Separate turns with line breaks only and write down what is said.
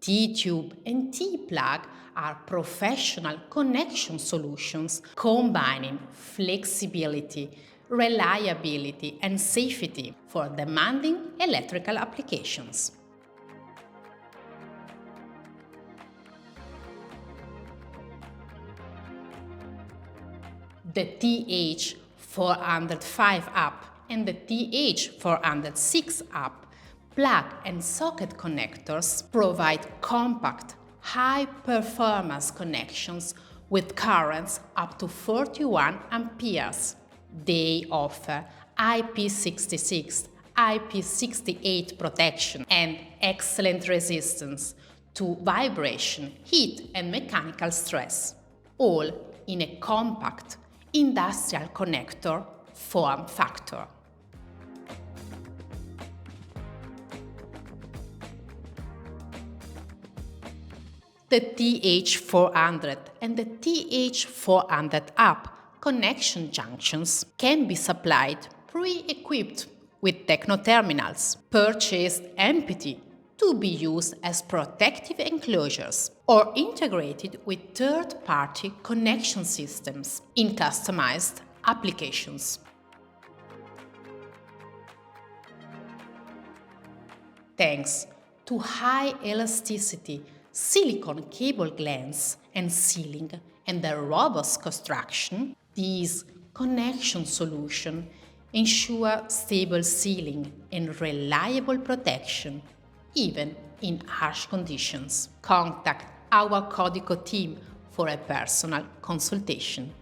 TEETUBE and TEEPLUG are professional connection solutions combining flexibility, reliability, and safety for demanding electrical applications. The TH405 app and the TH406 app plug and socket connectors provide compact, high-performance connections with currents up to 41 amperes. They offer IP66, IP68 protection and excellent resistance to vibration, heat and mechanical stress, all in a compact, industrial connector form factor. The TH400 and the TH400 app connection junctions can be supplied pre-equipped with TECHNO terminals, purchased empty to be used as protective enclosures, or integrated with third-party connection systems in customized applications. Thanks to high elasticity silicon cable glands and sealing and their robust construction, these connection solutions ensure stable sealing and reliable protection, even in harsh conditions. Contact our CODICO team for a personal consultation.